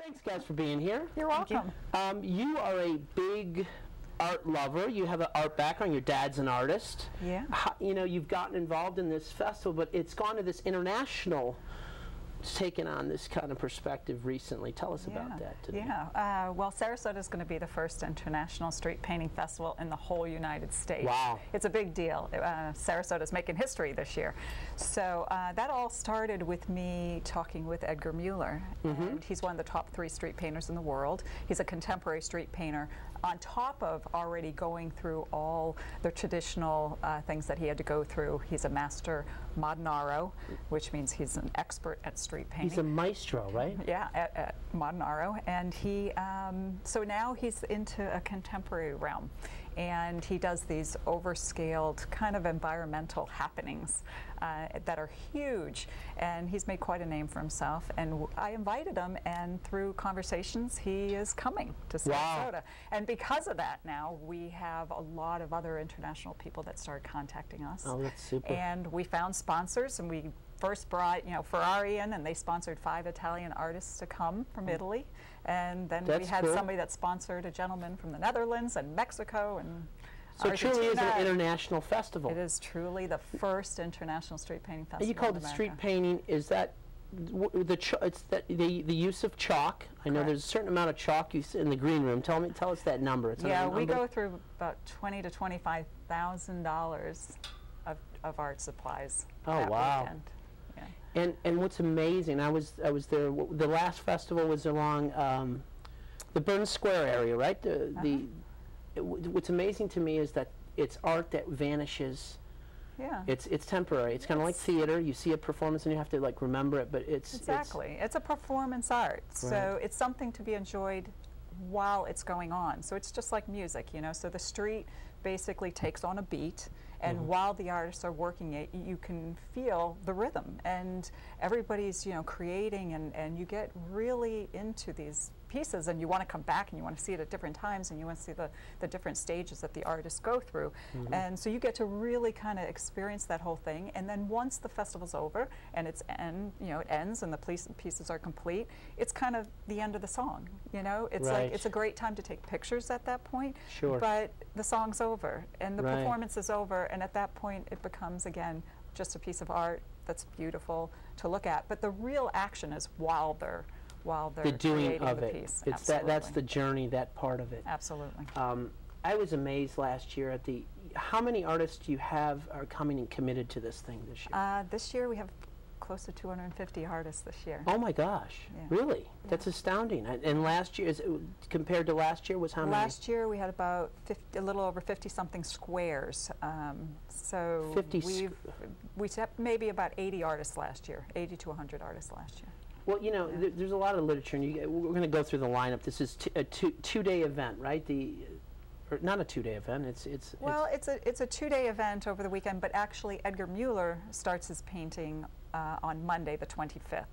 Thanks, guys, for being here. You're welcome. You are a big art lover. You have an art background. Your dad's an artist. Yeah. You know, you've gotten involved in this festival, but it's gone to this international. It's taken on this kind of perspective recently. Tell us about that today. Yeah. Well, Sarasota is going to be the first international street painting festival in the whole United States. Wow. It's a big deal. Sarasota is making history this year. So that all started with me talking with Edgar Mueller. And he's one of the top 3 street painters in the world. He's a contemporary street painter on top of already going through all the traditional things that he had to go through. He's a master Modernaro, which means he's an expert at street painting. He's a maestro, right? Yeah, at Modernaro, and he so now he's into a contemporary realm, and he does these overscaled kind of environmental happenings that are huge, and he's made quite a name for himself. And I invited him, and through conversations, he is coming to Sarasota. Wow. And because of that, now we have a lot of other international people that started contacting us. Oh, that's super. And we found sponsors, and we first brought, Ferrari in, and they sponsored 5 Italian artists to come from Italy, and then we had somebody that sponsored a gentleman from the Netherlands and Mexico and so it truly is an international festival. It is truly the first international street painting festival. You called it street painting. Is that the use of chalk? I know there's a certain amount of chalk use in the green room. Tell us that number. It's we go through about $20,000 to $25,000 of art supplies. Oh, wow. Weekend. Yeah. And what's amazing, I was there. The last festival was along the Burns Square area, right? What's amazing to me is that it's art that vanishes. Yeah. It's temporary. It's kind of like theater. You see a performance and you have to like remember it, but it's exactly. It's a performance art, so it's something to be enjoyed while it's going on. So it's just like music, So the street basically takes on a beat, and while the artists are working it, you can feel the rhythm, and everybody's creating, and you get really into these pieces, and you want to come back and you want to see it at different times, and you want to see the different stages that the artists go through. And so you get to really kind of experience that whole thing. And then once the festival's over and it ends and the pieces are complete, it's kind of the end of the song. It's like it's a great time to take pictures at that point. Sure. But the song's over and the performance is over, and at that point it becomes again just a piece of art that's beautiful to look at. But the real action is while they're the doing of the piece. That's the journey, that part of it. Absolutely. I was amazed last year at how many artists do you have are coming and committed to this thing this year? This year we have close to 250 artists this year. Oh my gosh, really? Yeah. That's astounding. And last year, compared to last year, was how many? Last year we had about a little over 50-something squares. So 50 we set maybe about 80 artists last year, 80 to 100 artists last year. Well, there's a lot of literature, and we're going to go through the lineup. This is a two-day event, right? Or not a 2-day event. It's a 2-day event over the weekend, but actually Edgar Mueller starts his painting on Monday, the 25th.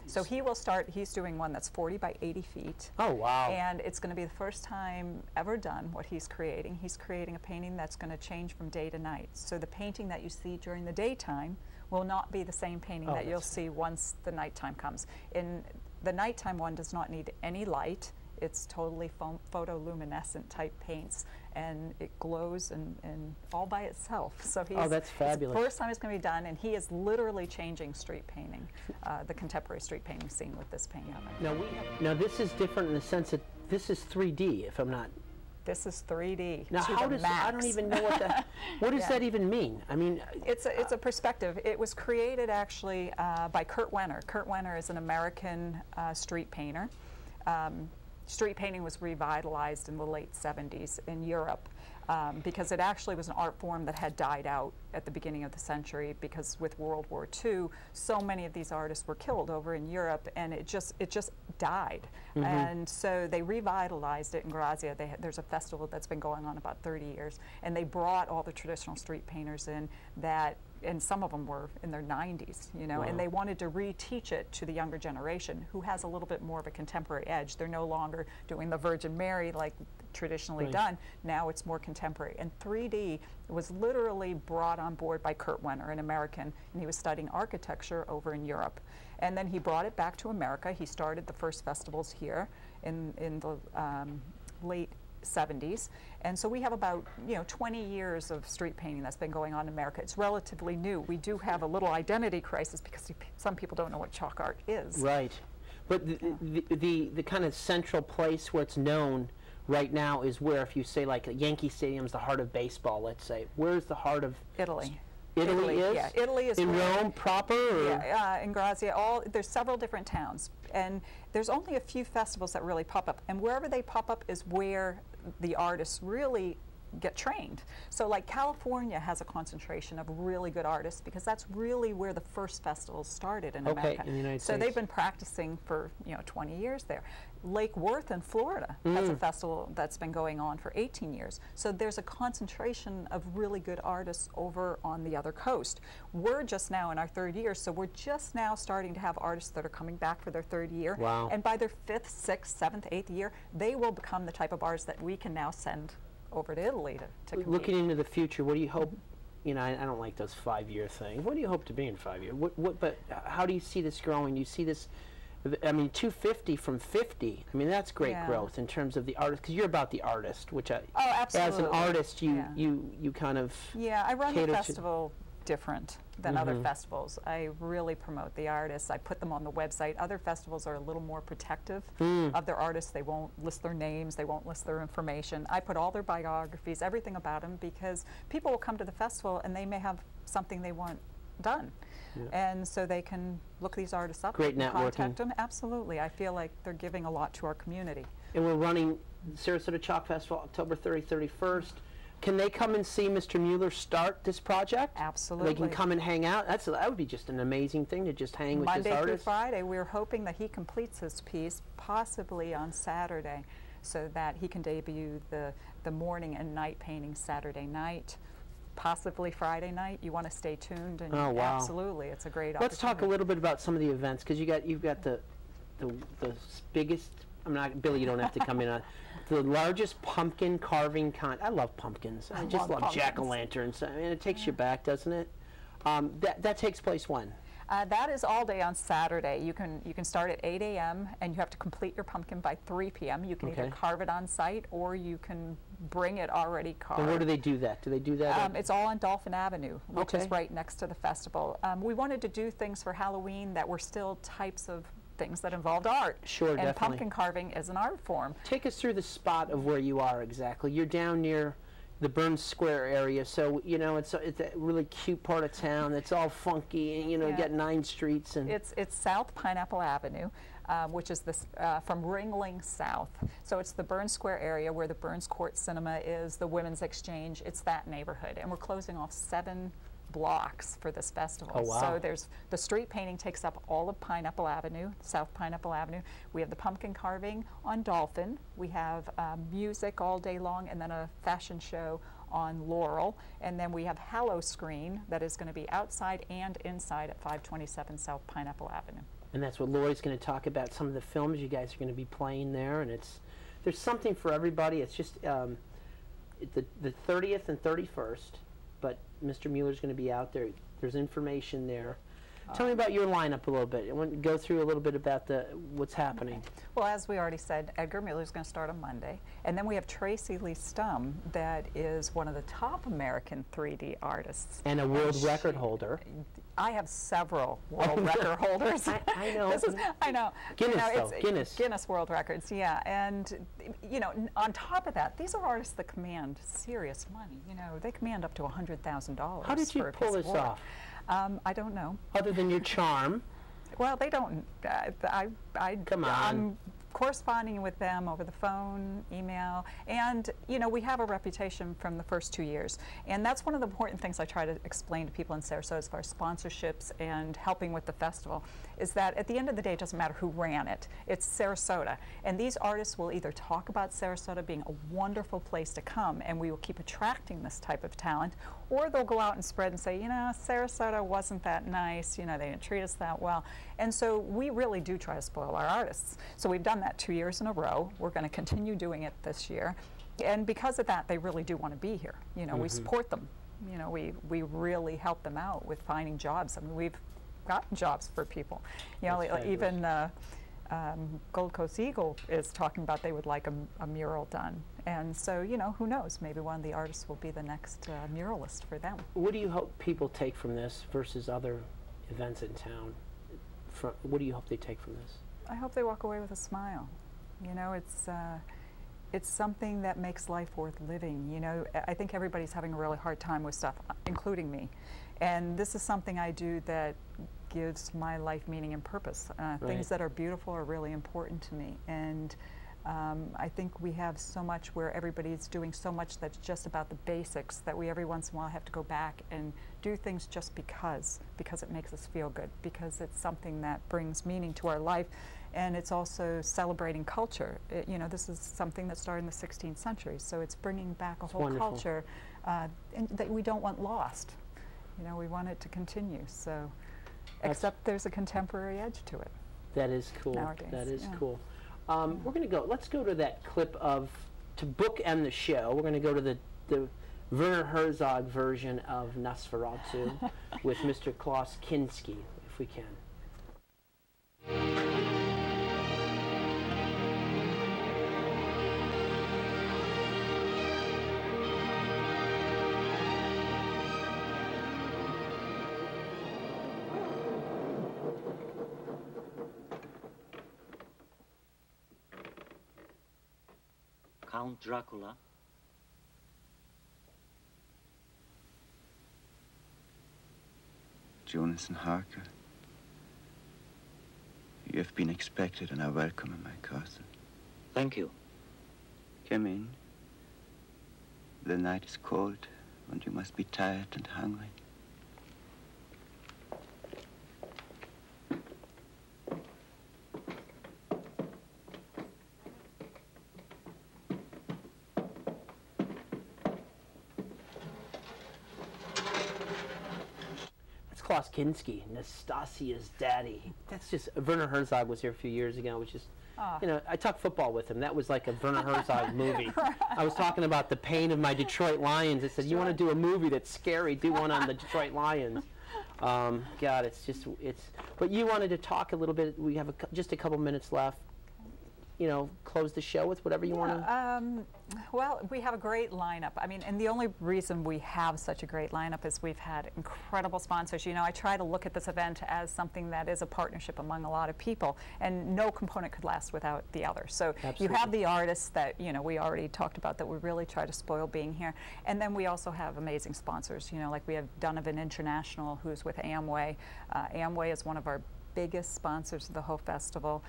So he will start. He's doing one that's 40 by 80 feet. Oh, wow. And it's going to be the first time ever done what he's creating. He's creating a painting that's going to change from day to night. So the painting that you see during the daytime will not be the same painting that you'll see once the nighttime comes. In the nighttime one does not need any light. It's totally photoluminescent type paints, and it glows and all by itself. So that's fabulous. It's the first time it's going to be done, and he is literally changing street painting, the contemporary street painting scene with this painting. Now this is different in the sense that this is 3D, if I'm not. This is 3D. Now, I don't even know what does that even mean? I mean, it's a perspective. It was created actually by Kurt Wenner. Kurt Wenner is an American street painter. Street painting was revitalized in the late 70s in Europe because it actually was an art form that had died out at the beginning of the century, because with World War II, so many of these artists were killed over in Europe, and it just died. And so they revitalized it in Grazia. There's a festival that's been going on about 30 years, and they brought all the traditional street painters in and some of them were in their 90s, and they wanted to reteach it to the younger generation who has a little bit more of a contemporary edge. They're no longer doing the Virgin Mary like traditionally done. Now it's more contemporary. And 3D was literally brought on board by Kurt Wenner, an American, and he was studying architecture over in Europe. And then he brought it back to America. He started the first festivals here in the late 70s. And so we have about 20 years of street painting that's been going on in America. It's relatively new. We do have a little identity crisis because some people don't know what chalk art is. Right. But the kind of central place where it's known right now is where, if you say like Yankee Stadium's the heart of baseball, let's say, where's the heart of Italy? Italy is? Yeah, Italy is in Rome proper? Or? Yeah, in Grazia. There's several different towns, and there's only a few festivals that really pop up, and wherever they pop up is where the artists really get trained. So like California has a concentration of really good artists because that's really where the first festivals started in America. In the United so States. They've been practicing for 20 years there. Lake Worth in Florida has a festival that's been going on for 18 years. So there's a concentration of really good artists over on the other coast. We're just now in our third year, so we're just now starting to have artists that are coming back for their third year. Wow. And by their 5th, 6th, 7th, 8th year, they will become the type of artists that we can now send over to Italy to compete. Looking into the future, what do you hope? I don't like those 5-year things. What do you hope to be in 5 years? But how do you see this growing? Do you see this? I mean, 250 from 50. I mean, that's great growth in terms of the artist, because you're about the artist, which absolutely. As an artist, you kind of I run the festival different than other festivals. I really promote the artists. I put them on the website. Other festivals are a little more protective of their artists. They won't list their names. They won't list their information. I put all their biographies, everything about them, because people will come to the festival and they may have something they want done. And so they can look these artists up. Great networking. Contact them. Absolutely. I feel like they're giving a lot to our community. And we're running Sarasota Chalk Festival October 30th, 31st. Can they come and see Mr. Mueller start this project? Absolutely. They can come and hang out. That would be just an amazing thing to just hang with this artist. Monday through Friday. We're hoping that he completes his piece possibly on Saturday, so that he can debut the morning and night painting Saturday night. Possibly Friday night. You want to stay tuned. And oh, wow. Absolutely, it's a great opportunity. Let's talk a little bit about some of the events, because you've got the biggest. I'm not Billy. You don't have to come in on the largest pumpkin carving I love pumpkins. I just love jack-o'-lanterns. I mean, it takes you back, doesn't it? That takes place when? That is all day on Saturday. You can start at 8 a.m. and you have to complete your pumpkin by 3 p.m. You can either carve it on site or you can bring it already carved. And where do they do that? Do they do that? It's all on Dolphin Avenue, which is right next to the festival. We wanted to do things for Halloween that were still types of things that involved art. Sure, and definitely. Pumpkin carving is an art form. Take us through the spot of where you are exactly. You're down near the Burns Square area, so it's a really cute part of town. It's all funky, and you got 9 streets. And it's South Pineapple Avenue, which is this from Ringling South. So it's the Burns Square area where the Burns Court Cinema is, the Women's Exchange. It's that neighborhood, and we're closing off 7 blocks for this festival. Oh, wow. So there's the street painting takes up all of Pineapple Avenue, South Pineapple Avenue. We have the pumpkin carving on Dolphin. We have music all day long, and then a fashion show on Laurel. And then we have Hallow Screen that is going to be outside and inside at 527 South Pineapple Avenue. And that's what Lori's going to talk about, some of the films you guys are going to be playing there. And there's something for everybody. It's just the 30th and 31st. But Mr. Mueller's going to be out there. There's information there. Tell me about your lineup a little bit. I want to go through a little bit about what's happening. Okay. Well, as we already said, Edgar Mueller's going to start on Monday. And then we have Tracy Lee Stum, that is one of the top American 3D artists. And a world record holder. I have several world record holders. I know. I know. Guinness. Guinness World Records, yeah. And, on top of that, these are artists that command serious money. They command up to $100,000. How did you pull this off? I don't know. Other than your charm. Well, they don't. Come on. I'm corresponding with them over the phone, email, and we have a reputation from the first 2 years. And that's one of the important things I try to explain to people in Sarasota as far as sponsorships and helping with the festival, is that at the end of the day, it doesn't matter who ran it. It's Sarasota. And these artists will either talk about Sarasota being a wonderful place to come, and we will keep attracting this type of talent, or they'll go out and spread and say, Sarasota wasn't that nice, they didn't treat us that well. And so we really do try to spoil our artists. So we've done that 2 years in a row. We're going to continue doing it this year. And because of that, they really do want to be here. We support them. We really help them out with finding jobs. I mean, we've gotten jobs for people. You know, That's even Gold Coast Eagle is talking about they would like a mural done. And so, you know, who knows? Maybe one of the artists will be the next muralist for them. What do you hope people take from this versus other events in town? What do you hope they take from this? I hope they walk away with a smile. You know, it's something that makes life worth living. You know, I think everybody's having a really hard time with stuff, including me. And this is something I do that gives my life meaning and purpose. Right. Things that are beautiful are really important to me. And I think we have so much where everybody's doing so much that's just about the basics that we every once in a while have to go back and do things just because it makes us feel good, because it's something that brings meaning to our life. And it's also celebrating culture. You know, this is something that started in the 16th century, so it's bringing back a whole wonderful. culture that we don't want lost. You know, we want it to continue. So, except there's a contemporary edge to it. That is cool. Nowadays, that is yeah. cool. We're going to go. Let's go to that clip to bookend the show. We're going to go to the Werner Herzog version of Nosferatu with Mr. Klaus Kinski, if we can. Count Dracula. Jonas and Harker, you have been expected and are welcome in my castle. Thank you. Come in. The night is cold, and you must be tired and hungry. Klaus Kinski, Nastasia's daddy. That's just, Werner Herzog was here a few years ago, which is, you know, I talked football with him. That was like a Werner Herzog movie. I was talking about the pain of my Detroit Lions. I said, you want to do a movie that's scary, do one on the Detroit Lions. God, it's just, but you wanted to talk a little bit. We have just a couple minutes left. You know, close the show with whatever you want to. Well, we have a great lineup. I mean, and the only reason we have such a great lineup is we've had incredible sponsors. You know, I try to look at this event as something that is a partnership among a lot of people, and no component could last without the other. So Absolutely. You have the artists that, you know, we already talked about that we really try to spoil being here, and then we also have amazing sponsors. You know, like we have Donovan International, who's with Amway. Amway is one of our biggest sponsors of the whole festival.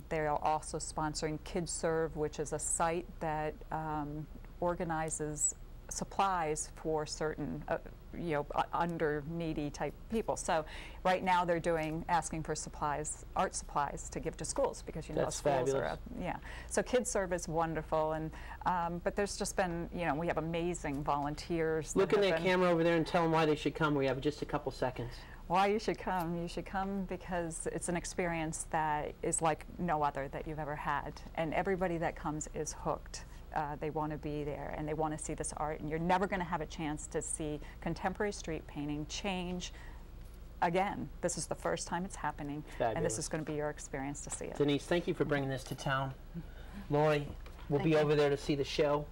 They are also sponsoring KidServe, which is a site that organizes supplies for certain, you know, under needy type people. So right now they're asking for supplies, art supplies to give to schools, because you know That's schools fabulous. are yeah. So KidServe is wonderful, and but there's just been, you know, we have amazing volunteers. Look in that camera over there and tell them why they should come. We have just a couple seconds. Why you should come? You should come because it's an experience that is like no other that you've ever had, and everybody that comes is hooked. They want to be there and they want to see this art, and you're never going to have a chance to see contemporary street painting change again. This is the first time it's happening. Fabulous. And this is going to be your experience to see it. Denise, thank you for bringing this to town. Lori, we'll be over there to see the show.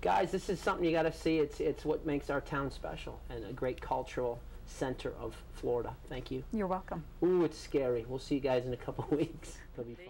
Guys, this is something you got to see. It's what makes our town special and a great cultural center of Florida. Thank you. You're welcome. Ooh, it's scary. We'll see you guys in a couple weeks. It'll be fun.